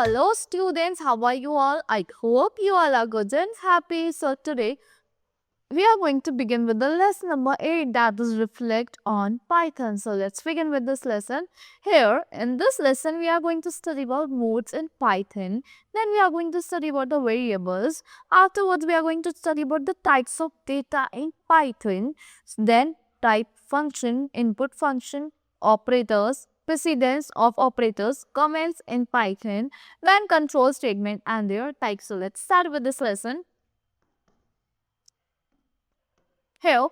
Hello students, how are you all? I hope you all are good and happy. So today we are going to begin with the lesson number 8, that is reflect on Python. So let's begin with this lesson. Here in this lesson we are going to study about modes in Python. Then we are going to study about the variables. Afterwards we are going to study about the types of data in Python. Then type function, input function, operators, precedence of operators, comments in Python, then control statement and their types. So let's start with this lesson. Here,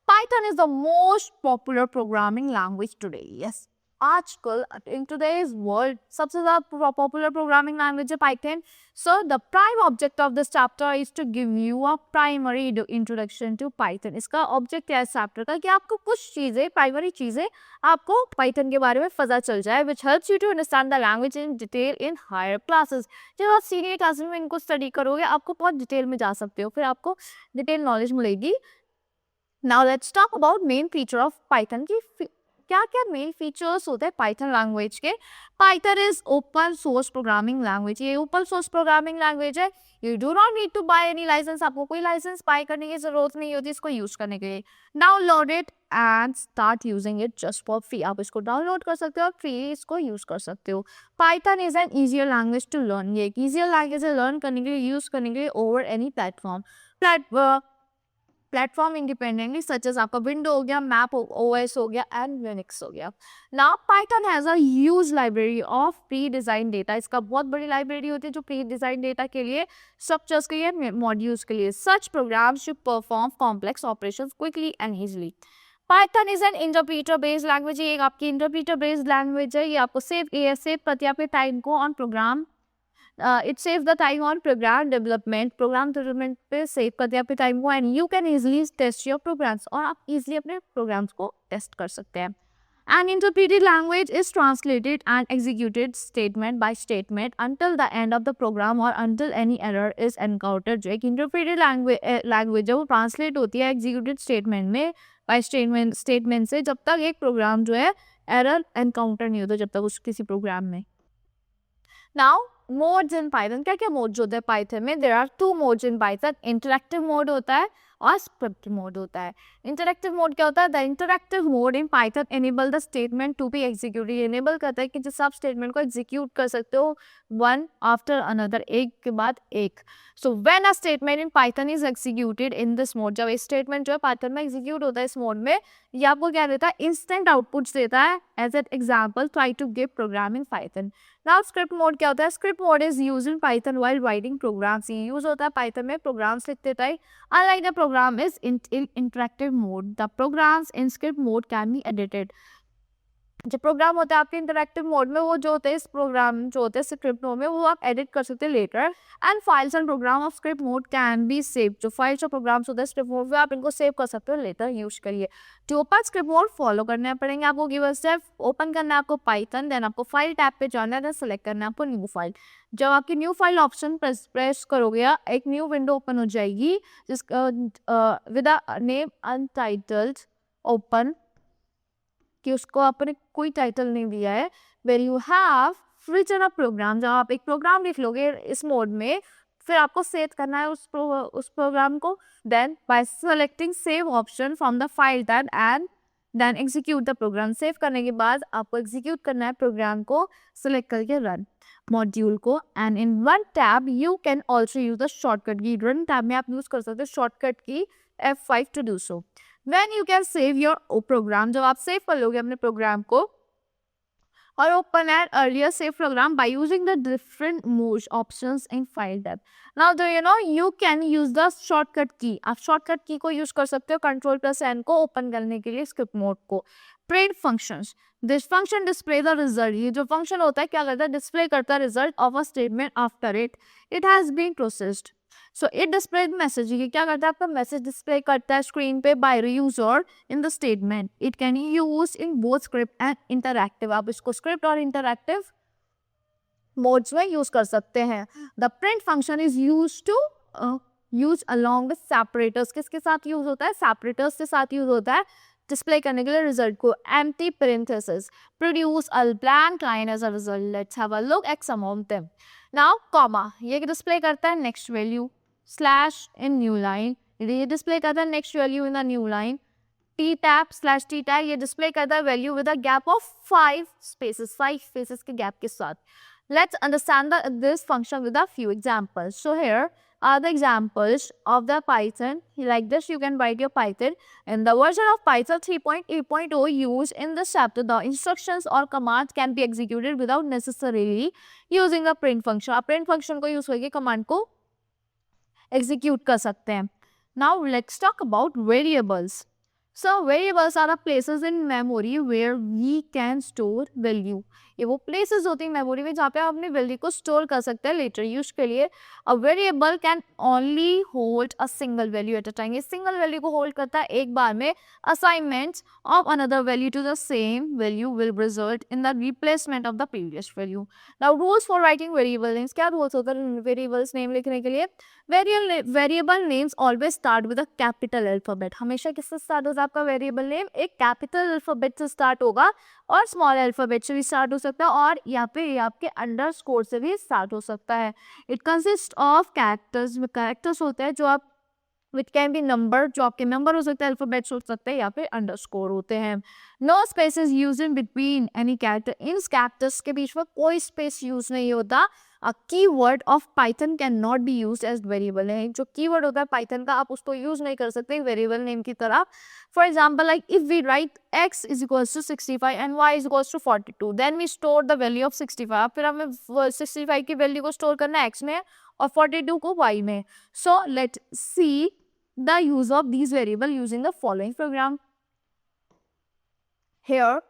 Python is the most popular programming language today. Yes, आजकल in today's world सबसे ज़्यादा popular programming language है Python. So the prime object of this chapter is to give you a primary introduction to Python. इसका object है इस chapter का कि आपको कुछ चीज़ें primary चीज़ें आपको Python के बारे में पता चल जाए, which helps you to understand the language in detail in higher classes. जब आप senior classes में इनको study करोगे आपको बहुत डिटेल में जा सकते हो, फिर आपको डिटेल नॉलेज मिलेगी. Now let's talk about main feature of Python की क्या क्या मेन फीचर्स होते हैं पाइथन लैंग्वेज के. Python is open source programming language. ये ओपन सोर्स प्रोग्रामिंग लैंग्वेज है. You do not need to buy any licence. आपको कोई लाइसेंस बाय करने की जरूरत नहीं होती इसको यूज करने के लिए. Download it and start using it just for free. आप इसको डाउनलोड कर सकते हो और फ्री इसको यूज कर सकते हो. Python is an easier language to learn. ये एक ईजियर लैंग्वेज है लर्न करने के लिए, यूज करने के लिए over any platform. Platform independently such as आपका विंडो हो गया, मैप ओएस हो गया एंड लिनक्स हो गया. Now Python has a huge library of pre design data. इसका बहुत बड़ी लाइब्रेरी होती है जो प्री डिजाइन डेटा के लिए, स्ट्रक्चर्स के लिए, मॉड्यूल्स के लिए. Such programs should perform complex operations quickly and easily. Python is an interpreter based language. ये आपकी इंटरप्रीटर बेस्ड लैंग्वेज है. ये आपको सेव करती है आपके टाइम को on program. It saves the time on program development. Program development पे सेव करते हैं आपके टाइम को and you can easily test your programs. और आप इजिली अपने प्रोग्राम्स को टेस्ट कर सकते हैं. An interpreted language is translated and executed statement by statement until the end of the program or until any error is encountered. जो एक interpreted language है वो translate होती है executed statement में by statement से जब तक एक program जो है error encounter नहीं होता जब तक उस किसी program में. Now modes in Python. क्या क्या मोड्स होते हैं पाइथन में? There are 2 modes in Python. Interactive mode होता है और स्क्रिप्ट मोड होता है. इंटरैक्टिव मोड क्या होता है? The interactive mode in Python enable the statement to be executed. Enable करता है कि जिससे आप स्टेटमेंट को एग्जीक्यूट कर सकते हो वन आफ्टर अनदर, एक के बाद एक. So when a statement in Python is executed in this mode, जब एक स्टेटमेंट जो है पाइथन में एग्जीक्यूट होता है इस मोड में, ये आपको क्या देता है? इंस्टेंट आउटपुट्स देता है. As an example try to give programming Python. Now script mode क्या होता है? Script mode is use in Python while writing programs. ये यूज होता है पाइथन में प्रोग्राम्स लिखते time. Unlike the program is in interactive mode, the programs in script mode can be edited. जो programme होता है आपके इंटरैक्टिव मोड में, वो जो होते हैं इस प्रोग्राम जो होते हैं स्क्रिप्ट मोड में, वो आप एडिट कर सकते हैं later. And files and program of script mode can be save. जो फाइल्स और प्रोग्राम्स होते हैं स्क्रिप्ट मोड में आप इनको सेव कर सकते हो लेटर यूज करिए. To open script mode follow करने पड़ेंगे आपको. गिवन स्टेप ओपन करना है आपको पाइथन, देन आपको फाइल टैब पे जाना है, देन सेलेक्ट करना है आपको न्यू फाइल. जब आपकी न्यू फाइल ऑप्शन प्रेस करोगे एक न्यू विंडो ओपन हो जाएगी जिसका with a name untitled open, कि उसको आपने कोई टाइटल नहीं दिया है. Where you have written a program. जब आप एक प्रोग्राम लिख लोगे इस मोड में, फिर आपको सेव करना है उस प्रोग्राम को. Then by selecting save option from the file tab and then execute the program. Save करने के बाद आपको एग्जीक्यूट करना है प्रोग्राम को, सिलेक्ट करके रन मॉड्यूल को. And in one tab you can also use the shortcut key. Run tab में आप यूज कर सकते हो shortcut key F5 to do so. When you can save your program, जब आप सेव कर लोगे अपने प्रोग्राम को और open an earlier save program by using the different modes options in file tab. Now do you know you can use the shortcut key. आप shortcut key को use कर सकते हो Ctrl+N को open करने के लिए script mode को. Print functions. This function display the result. ये जो function होता है क्या करता है? Display करता है result of a statement after it has been processed. So it display message. ये क्या करता है? आपका मैसेज डिस्प्ले करता है स्क्रीन पे by user in the statement. It can use in both script and interactive. आप इसको स्क्रिप्ट और इंटरैक्टिव मोड्स में यूज कर सकते हैं. The print function is use to use along with separators. किसके साथ यूज होता है? सेपरेटर्स के साथ यूज होता है डिस्प्ले करने के लिए रिजल्ट को. Empty parenthesis produce a blank line as a result. Let's have a look at some of them. Now comma ये डिस्प्ले करता है नेक्स्ट वैल्यू, स्लैश इन न्यू लाइन ये डिस्प्ले करता है next value in the new line, T tap slash T tag ये display करता है value with a gap of 5 spaces के गैप के साथ. Let's understand this function with a few examples. So here are the examples of the Python. Like this, you can write your Python. In the version of Python 3.8.0 used in this chapter, the instructions or commands can be executed without necessarily using a print function. आप print function को use करके command को execute कर सकते हैं. Now let's talk about variables. So variables are the places in memory where we can store value. ये वो places होती हैं memory में जहाँ पे आप अपनी value को store कर सकते हैं later use के लिए. A variable can only hold a single value at a time. ये single value को hold करता है एक बार में. Assignment of another value to the same value will result in the replacement of the previous value. Now rules for writing variable names. क्या rules होते हैं variables name लिखने के लिए? Variable names always start with a capital alphabet. हमेशा किससे start होता है आपका variable name? एक capital alphabet से start होगा और small alphabet से भी start हो सकता है और यहाँ पे आपके underscore से भी start हो सकता है. It consists of characters होते हैं जो आप which can be number जो आपके number हो सकते हैं alphabets हो सकते हैं या फिर underscore होते हैं. No spaces used in between any character. In characters के बीच में कोई space use नहीं होता. A keyword of Python cannot be used as variable है. जो keyword होता है Python का आप उसको use नहीं कर सकते variable name की तरह. For example, like if we write x is equals to 65 and y is equals to 42, then we store the value of 65. फिर हमें 65 की value को store करना है x में और 42 को y में. So let's see the use of these variable using the following program. Here,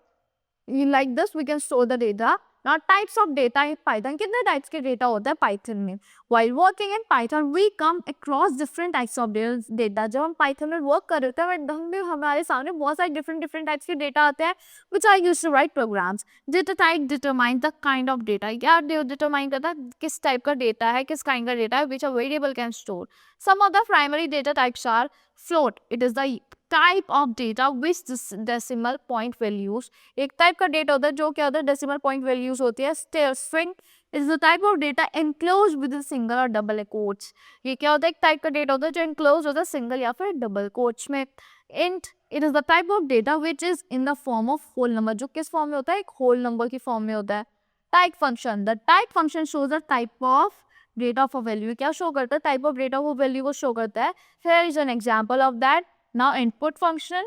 like this, we can store the data. Now types of data in Python. कितने types के data होता है Python में? While working in Python, we come across different types of data. जब हम Python में work कर रहे होते हैं हमारे सामने बहुत सारे different types के data आते हैं which are used to write programs. Data type determines the kind of data. क्या determine करता है किस type का data है, किस kind का data है which a variable can store. Some of the primary data types are float. It is the type of data which decimal point values. एक type का data होता है जो क्या होता है decimal point values होती है. String is the type of data enclosed within single or double quotes. ये क्या होता है एक type का data होता है जो enclosed होता है single या फिर double quotes में. Int it is the type of data which is in the form of whole number. जो किस form में होता है एक whole number की form में होता है. Type function. The type function shows the type of data of a value. क्या show करता है type of data वो value को show करता है. Here is an example of that. Now input function.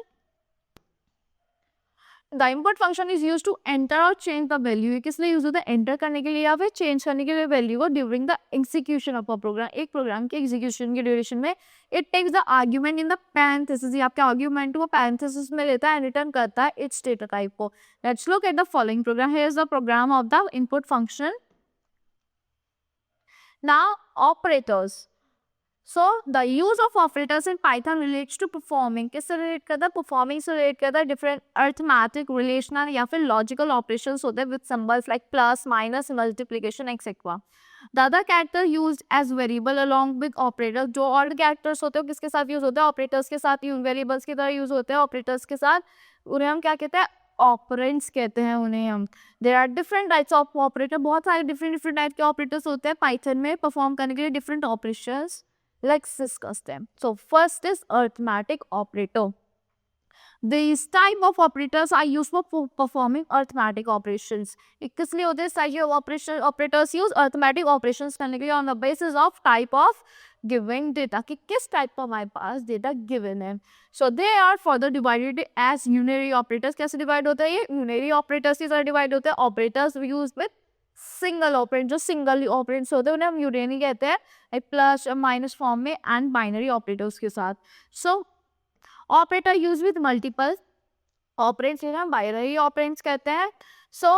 The input function is used to enter or change the value. किस लिए use होता है enter करने के लिए या फिर change करने के लिए value को during the execution of a program. एक program के execution के duration में it takes the argument in the parenthesis. ये आपके argument को parenthesis में लेता है and return करता है its data type को. Let's look at the following program. Here is the program of the input function. Now operators. So the use of operators in Python relates to performing. किससे relate करता है? Performing से relate करता है. Different arithmetic, relational या फिर logical operations होते हैं with symbols like plus, minus, multiplication, etc. The other character used as variable along with operators. जो और characters होते हैं किसके साथ use होते हैं? Operators के साथ variables की तरह use होते हैं. Operators के साथ उन्हें हम क्या कहते हैं? ऑपरेंट्स कहते हैं उन्हें हम. There are different types of operator. बहुत सारे डिफरेंट टाइप के ऑपरेटर्स होते हैं पाइथन में परफॉर्म करने के लिए different operations. Let's discuss them. So first is arithmetic operator. These type of operators are used for performing arithmetic operations. किस लिए होते हैं size operation operators use arithmetic operations करने के लिए on the basis of type of given data. कि किस type का हमारे पास data given है. So they are further divided as unary operators. कैसे divide होता है ये? Unary operators की तरह divide होते हैं. Operators used with single operand. जो सिंगल ऑपरेंट्स होते हैं उन्हें हम यूनियरी कहते हैं प्लस और माइनस फॉर्म में एंड बाइनरी ऑपरेटर्स के साथ. So operator use with multiple operands हम बाइनरी ऑपरेंट्स कहते हैं. सो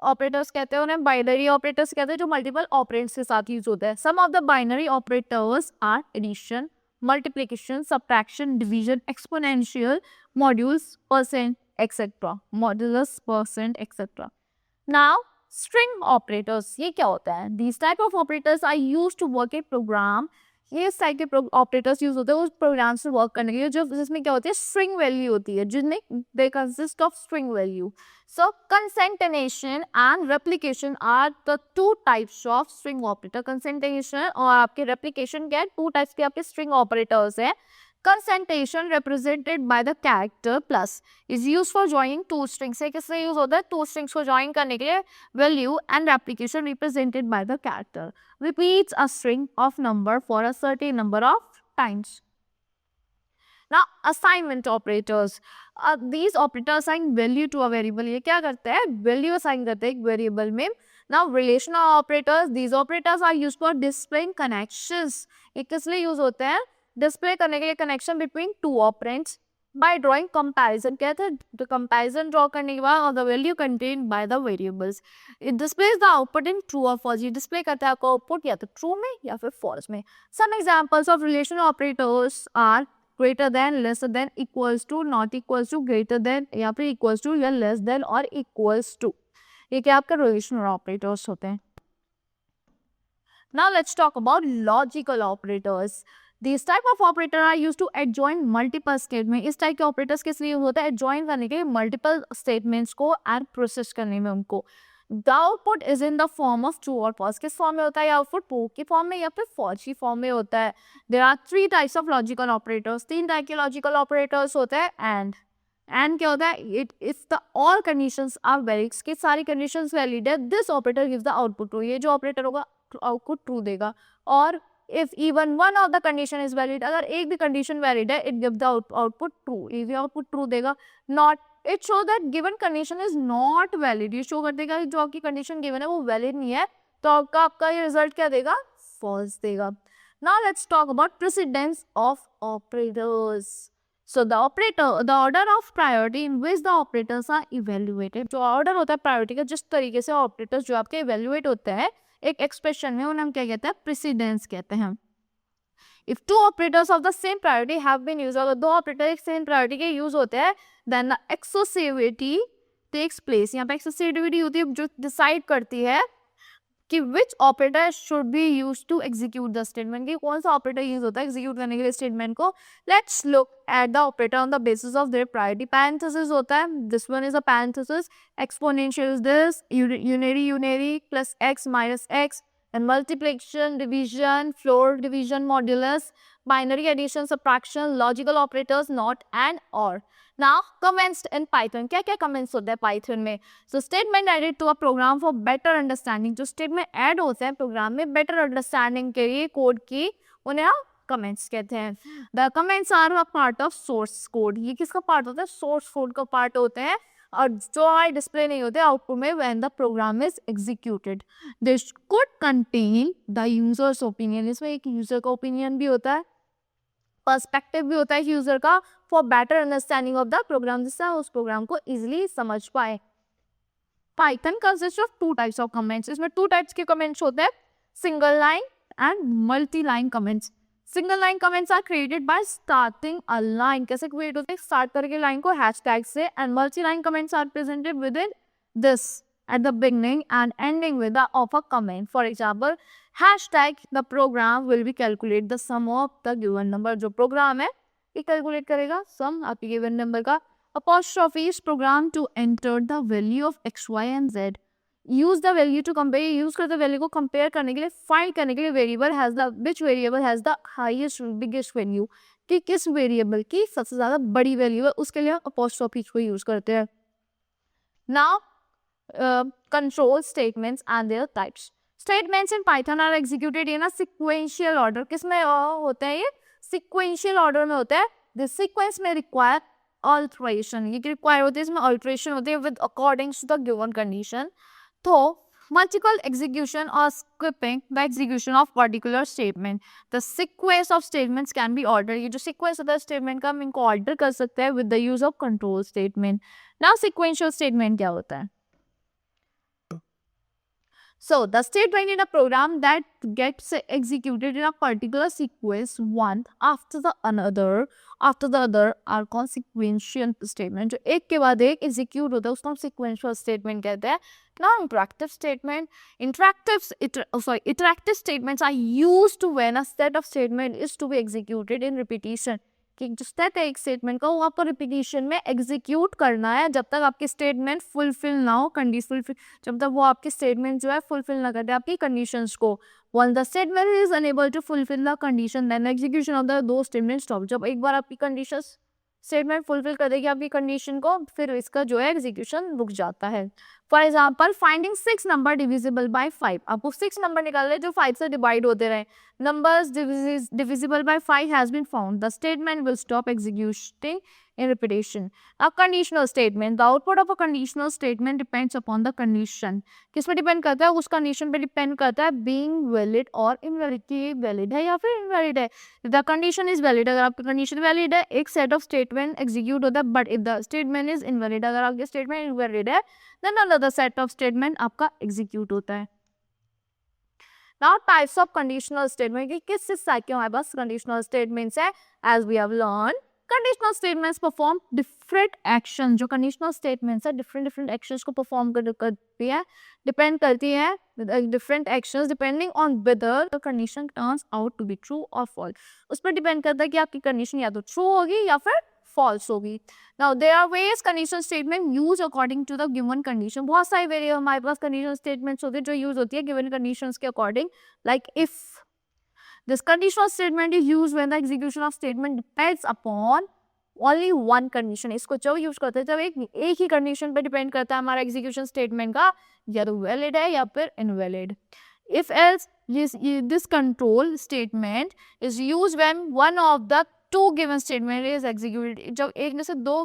ऑपरेटर्स कहते हैं उन्हें बाइनरी ऑपरेटर्स कहते हैं जो मल्टीपल ऑपरेंट्स के साथ यूज होते हैं. Some of the binary operators are addition, multiplication, subtraction, division, exponential, modules, percent etcetera, modulus, percent etcetera. Now string operators ये क्या होता है? These type of operators are used to work a program ये इस type के operators use होते हैं उस प्रोग्राम से वर्क करने के लिए जो जिसमें क्या होती है स्ट्रिंग वैल्यू होती है जिनमें they consist of string value. So concatenation and replication are the two types of string operator. Concatenation और आपके replication क्या है, two types के आपके string operators हैं. Concatenation represented by the character plus is used for joining two strings. से किससे use होता है, two strings को join करने के लिए value and replication represented by the character repeats a string of number for a certain number of times. Now assignment operators. These operators assign value to a variable. ये क्या करते हैं, value assign करते हैं एक variable में. Now relational operators. These operators are used for displaying connections. ये किस लिए use होते हैं, display करने के लिए connection between two operands by drawing comparison. कहते हैं तो comparison draw करने के बाद और the value contained by the variables. It displays the output in true or false. ये display करता है आपका output या तो true में या फिर false में. Some examples of relational operators are greater than, lesser than, equals to, not equals to, greater than या फिर equals to या less than और equals to. ये क्या आपका relational operators होते हैं. Now let's talk about logical operators. These type of operators are used to adjoin multiple statements. इस type के operators किस लिए होता है, adjoin करने के लिए multiple statements को and process करने में उनको. The output is in the form of true or false. किस फॉर्म में होता है, या आउटपुट ट्रू की फॉर्म में या फिर फॉल्स की फॉर्म में होता है. There are three types of logical operators. तीन टाइप के logical operators होते हैं. And क्या होता है, it if the all conditions are valid, कि सारी conditions valid है, this operator gives the output true. ये जो operator होगा output true देगा. और if even one of the condition is valid, अगर एक भी condition valid है, it gives the output true. ये भी output true देगा. Not it show that given condition is not valid. ये show कर देगा जो आपकी condition given है वो valid नहीं है, तो आपका ये result क्या देगा, false देगा. Now let's talk about precedence of operators. So the order of priority in which the operators are evaluated. जो order होता है priority का, जिस तरीके से operators जो आपके evaluate होते हैं एक expression में, उन्हें हम क्या कहते हैं, precedence कहते हैं. If two operators of the same priority have been used, अगर दो ऑपरेटर एक सेम प्रायोरिटी के यूज होते हैं, then the exclusivity takes place. यहाँ पे exclusivity होती है जो डिसाइड करती है कि which operator should be used to execute the statement, कि कौन सा ऑपरेटर यूज होता है एग्जीक्यूट करने के लिए स्टेटमेंट को. Let's look at the operator on the basis of their priority. Parenthesis होता है, this one is a parenthesis. Exponential is this, unary plus x minus x. And multiplication, division, floor division, modulus, binary addition, subtraction, logical operators, not and or. Now comments in Python. क्या क्या comments होते हैं Python में? So statement added to a program for better understanding. जो statement add होते हैं program में better understanding के लिए code की, उन्हें हम comments कहते हैं. The comments are a part of source code. ये किसका part होता है, source code का part होते हैं और जो हमारे डिस्प्ले नहीं होते आउटपुट में when the program is executed. This could contain the user's opinion. इसमें एक यूजर का ओपिनियन भी होता है, पर्सपेक्टिव भी होता है यूजर का, for better understanding of the program, जिससे हम उस प्रोग्राम को इजिली समझ पाए. Python consists of two types of comments. इसमें two types के comments होते हैं, single line and multi line comments. Single line comments are created by starting a line. कैसे क्रिएट होते हैं, स्टार्ट करके लाइन को हैशटैग से. And multi line comments are presented with in this at the beginning and ending with the of a comment. For example, hashtag the program will be calculate the sum of the given number. जो programme है ये calculate करेगा सम आपके given number का. apostrophe is program to enter the value of x, y and z. use the value to compare. Use करते value को compare करने के लिए, फाइंड करने के लिए variable has the which variable has the highest biggest value, कि किस वेरिएबल की सबसे ज्यादा बड़ी वैल्यू है, उसके लिए apostrophe को यूज करते हैं. Now control statements and their types. Statements in Python are executed in a sequential order. किसमें होते हैं ये, sequential order में होते हैं. This sequence may require alteration. ये require होते हैं, इसमें alteration होते हैं with according to the given condition. तो multiple execution or skipping the execution of particular statement. The sequence of statements can be ordered. ये जो sequence होता है statement का, हम इनको order कर सकते हैं with the use of control statement. Now sequential statement क्या होता है? So the statement in a program that gets executed in a particular sequence one after the other are consequential statement. जो एक के बाद एक execute होता है उसको हम sequential statement कहते हैं. Now interactive statement, interactive statements are used when a set of statement is to be executed in repetition. कि जो स्टेट है एक स्टेटमेंट का वो आपको रिपीटिशन में एग्जीक्यूट करना है जब तक आपकी स्टेटमेंट फुलफिल ना हो, कंडीशन जब तक वो आपकी स्टेटमेंट जो है फुलफिल ना कर दे आपकी कंडीशंस को. Once the statement is unable to fulfill the condition, then execution of the दो statement stop. जब एक बार आपकी कंडीशंस स्टेटमेंट फुलफिल कर देगी आपकी कंडीशन को, फिर इसका जो है एग्जीक्यूशन रुक जाता है. For example finding 6 number divisible by 5. आपको 6 नंबर निकालने जो 5 से डिवाइड होते रहे. Numbers divisible by 5 has been found. The statement will stop executing in repetition. A conditional statement. The output of a conditional statement depends upon the condition. किस पे depend करता है? उस कंडीशन पे डिपेंड करता है being valid और invalid. कि valid है या फिर invalid है. If the condition is valid, अगर आपकी condition valid है एक set of statement execute होता है. But if the statement is invalid, अगर आपकी statement invalid है then another set of statement आपका execute होता है. Now types of conditional statement कि किस टाइप के हमारे पास conditional statements है. As we have learned, conditional statements perform different actions. जो conditional statements है different actions को perform करती है, depend करती है different actions depending on whether the condition turns out to be true or false. उस पर depend करता है कि आपकी condition या तो true होगी या फिर false होगी. Now there are various conditional statement used according to the given condition. बहुत सारी various हमारे पास conditional statements होते हैं जो use होती है given conditions के according. Like if this conditional statement is used when the execution of statement depends upon only one condition. इसको जब use करते हैं जब एक ही condition पे depend करता है हमारा execution statement का या तो valid है या फिर invalid. If else this control statement is used when one of the two given statement is executed. जब एक में से दो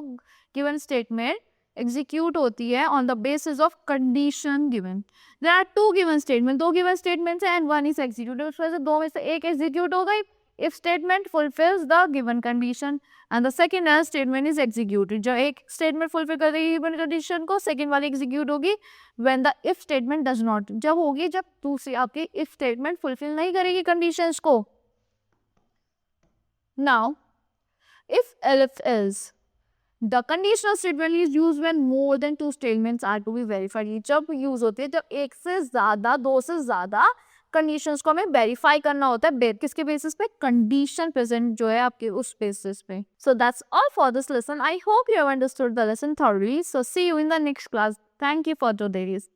given statement execute होती है on the basis of condition given. There are two given statement, दो given statements है and one is executed. उसमें से दो में से एक execute हो गई if statement fulfills the given condition and the second else statement is executed. जब एक statement fulfill कर देगी given condition को second वाली execute होगी when the if statement does not. जब होगी जब दूसरी आपकी if statement fulfill नहीं करेगी conditions को. Now, if else, the conditional statement is used when more than two statements are to be verified. ये जब use होती है जब एक से ज़्यादा दो से ज़्यादा conditions को हमें verify करना होता है किसके basis पे condition present जो है आपके उस basis पे. So that's all for this lesson. I hope you have understood the lesson thoroughly. So see you in the next class. Thank you for today's.